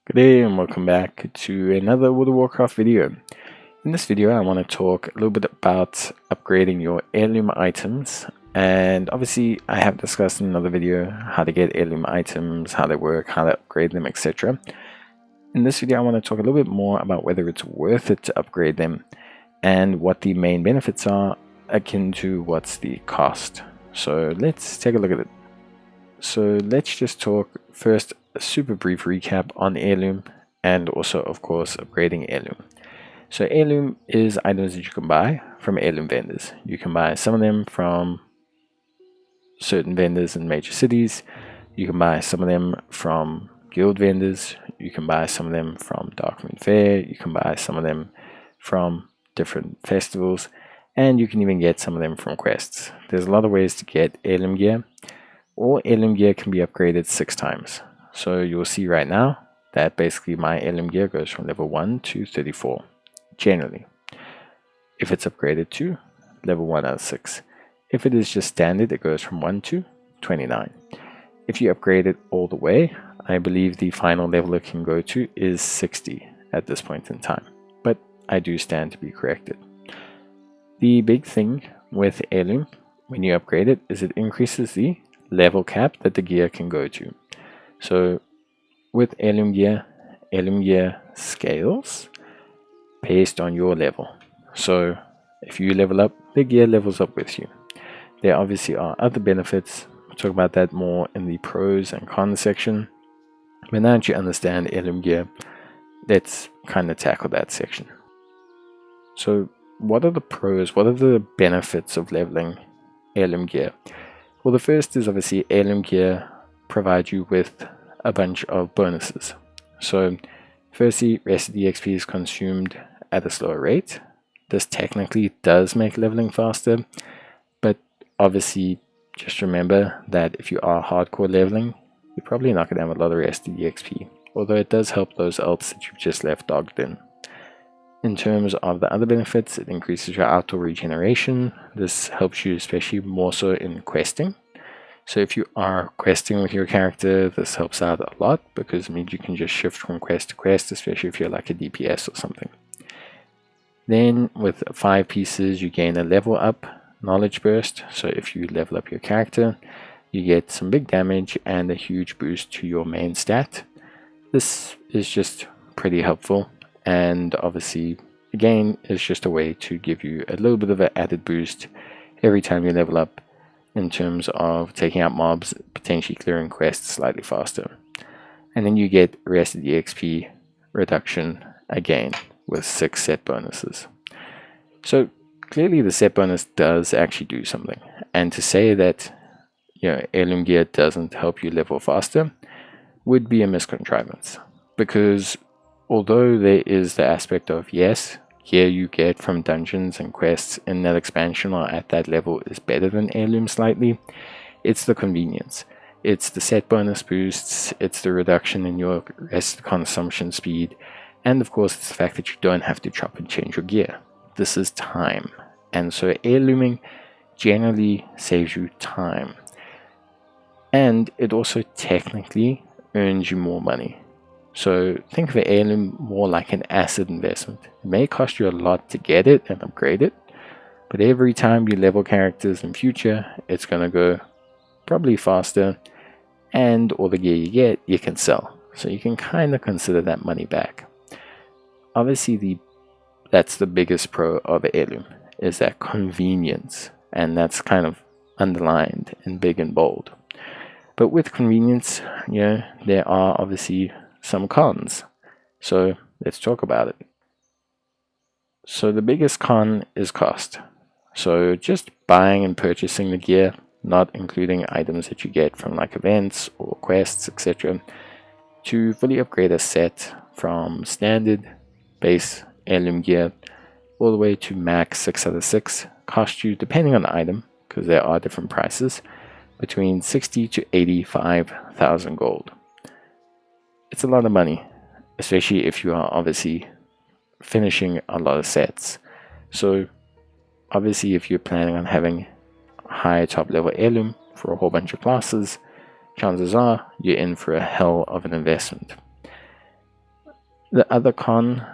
Good day and welcome back to another World of Warcraft video. In this video I want to talk a little bit about upgrading your heirloom items, and obviously I have discussed in another video how to get heirloom items, how they work, how to upgrade them, etc. In this video I want to talk a little bit more about whether it's worth it to upgrade them and what the main benefits are akin to what's the cost. So let's take a look at it. So let's just talk first a super brief recap on heirloom and also of course upgrading heirloom. So heirloom is items that you can buy from heirloom vendors. You can buy some of them from certain vendors in major cities. You can buy some of them from guild vendors. You can buy some of them from Darkmoon Fair. You can buy some of them from different festivals, and you can even get some of them from quests. There's a lot of ways to get heirloom gear. All heirloom gear can be upgraded 6 times. So you'll see right now that basically my heirloom gear goes from level 1 to 34, generally. If it's upgraded to level 1 out of 6. If it is just standard, it goes from 1 to 29. If you upgrade it all the way, I believe the final level it can go to is 60 at this point in time. But I do stand to be corrected. The big thing with heirloom, when you upgrade it, is it increases the level cap that the gear can go to. So with heirloom gear scales based on your level. So if you level up, the gear levels up with you. There obviously are other benefits. We'll talk about that more in the pros and cons section. But now that you understand heirloom gear, let's kind of tackle that section. So what are the pros? What are the benefits of leveling heirloom gear? Well, the first is obviously heirloom gear provides you with a bunch of bonuses. So firstly, rest of the XP is consumed at a slower rate. This technically does make leveling faster, but obviously just remember that if you are hardcore leveling, you're probably not going to have a lot of rest of the XP, although it does help those alts that you've just left dogged in. In terms of the other benefits, it increases your auto regeneration. This helps you especially more so in questing. So if you are questing with your character, this helps out a lot because it means you can just shift from quest to quest, especially if you're like a DPS or something. Then with 5 pieces, you gain a level up knowledge burst. So if you level up your character, you get some big damage and a huge boost to your main stat. This is just pretty helpful. And obviously, again, it's just a way to give you a little bit of an added boost every time you level up in terms of taking out mobs, potentially clearing quests slightly faster. And then you get rest of the XP reduction again with 6 set bonuses. So clearly the set bonus does actually do something. And to say that heirloom gear doesn't help you level faster would be a miscontrivance, because although there is the aspect of, yes, gear you get from dungeons and quests in that expansion or at that level is better than heirloom slightly, it's the convenience. It's the set bonus boosts, it's the reduction in your rest consumption speed, and of course it's the fact that you don't have to chop and change your gear. This is time, and so heirlooming generally saves you time. And it also technically earns you more money. So think of an heirloom more like an asset investment. It may cost you a lot to get it and upgrade it, but every time you level characters in future, it's going to go probably faster, and all the gear you get, you can sell. So you can kind of consider that money back. Obviously, that's the biggest pro of an heirloom, is that convenience, and that's kind of underlined in big and bold. But with convenience, there are obviously some cons. So let's talk about it. So the biggest con is cost. So just buying and purchasing the gear, not including items that you get from like events or quests, etc., to fully upgrade a set from standard base heirloom gear all the way to max 6 out of 6 cost you, depending on the item, because there are different prices, between 60 to 85,000 gold. It's a lot of money, especially if you are obviously finishing a lot of sets. So obviously if you're planning on having high top level heirloom for a whole bunch of classes, chances are you're in for a hell of an investment. The other con,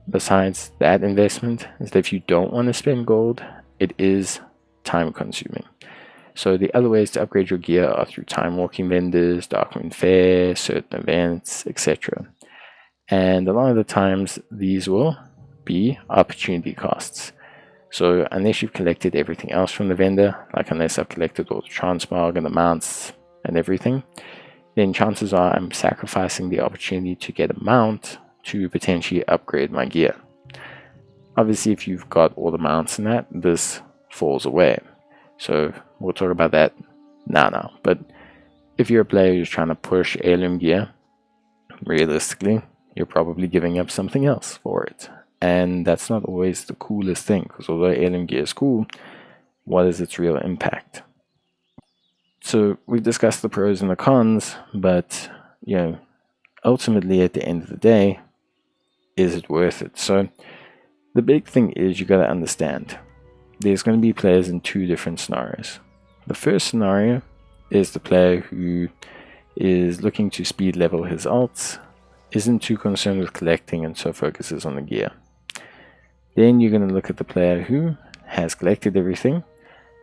besides that investment, is that if you don't want to spend gold, it is time consuming. So the other ways to upgrade your gear are through time walking vendors, Dark Moon Fair, certain events, etc. And a lot of the times these will be opportunity costs. So unless you've collected everything else from the vendor, like unless I've collected all the transmog and the mounts and everything, then chances are I'm sacrificing the opportunity to get a mount to potentially upgrade my gear. Obviously, if you've got all the mounts in that, this falls away. So we'll talk about that now. But if you're a player who's trying to push heirloom gear, realistically, you're probably giving up something else for it. And that's not always the coolest thing, because although heirloom gear is cool, what is its real impact? So we've discussed the pros and the cons, but ultimately at the end of the day, is it worth it? So the big thing is you got to understand there's going to be players in two different scenarios. The first scenario is the player who is looking to speed level his alts, isn't too concerned with collecting, and so focuses on the gear. Then you're going to look at the player who has collected everything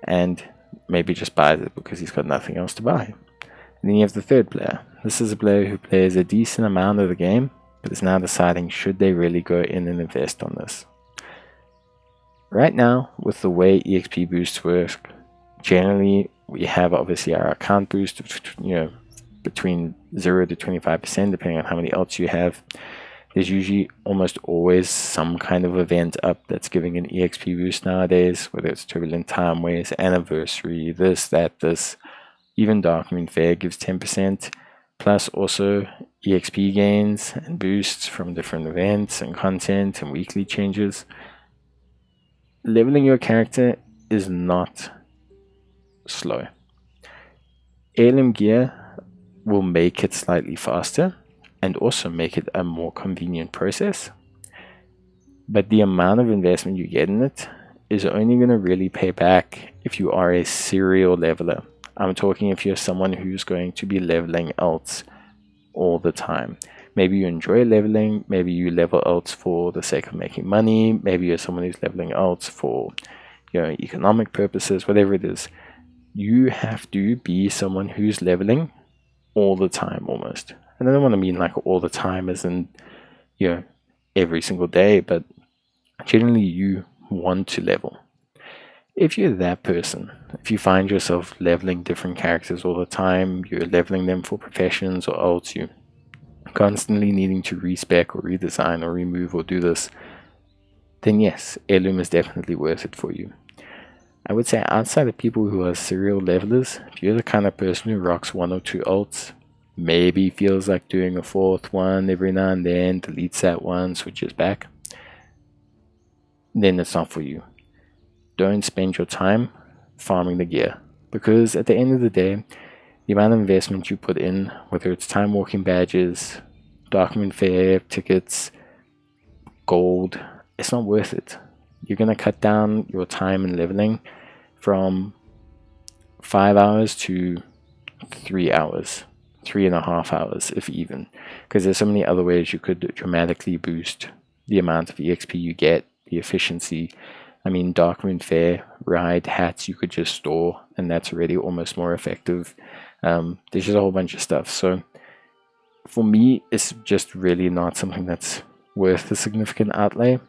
and maybe just buys it because he's got nothing else to buy. And then you have the third player. This is a player who plays a decent amount of the game, but is now deciding should they really go in and invest on this. Right now, with the way EXP boosts work, generally we have obviously our account boost, between 0 to 25% depending on how many alts you have. There's usually almost always some kind of event up that's giving an EXP boost nowadays, whether it's Turbulent Time Waves, Anniversary, this, even Dark Moon Fair gives 10%, plus also EXP gains and boosts from different events and content and weekly changes. Leveling your character is not slow. Heirloom gear will make it slightly faster and also make it a more convenient process, but the amount of investment you get in it is only going to really pay back if you are a serial leveler. I'm talking if you're someone who's going to be leveling alts all the time. Maybe you enjoy leveling, maybe you level alts for the sake of making money, maybe you're someone who's leveling alts for economic purposes, whatever it is. You have to be someone who's leveling all the time almost. And I don't want to mean like all the time as in every single day, but generally you want to level. If you're that person, if you find yourself leveling different characters all the time, you're leveling them for professions or alts, you constantly needing to respec or redesign or remove or do this, then yes, heirloom is definitely worth it for you. I would say outside of people who are serial levelers, if you're the kind of person who rocks 1 or 2 alts, maybe feels like doing a 4th one every now and then, deletes that one, switches back, then it's not for you. Don't spend your time farming the gear, because at the end of the day, the amount of investment you put in, whether it's time walking badges, Dark Moon Fair tickets, gold, it's not worth it. You're going to cut down your time in leveling from 5 hours to 3 hours, 3.5 hours if even, because there's so many other ways you could dramatically boost the amount of EXP you get, the efficiency. I mean, Dark Moon Fair ride hats you could just store, and that's already almost more effective. There's just a whole bunch of stuff. So for me, it's just really not something that's worth a significant outlay,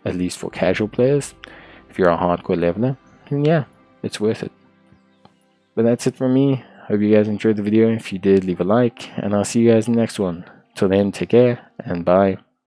at least for casual players. If you're a hardcore leveler, then yeah, it's worth it. But that's it from me. Hope you guys enjoyed the video. If you did, leave a like, and I'll see you guys in the next one. Till then, take care, and bye.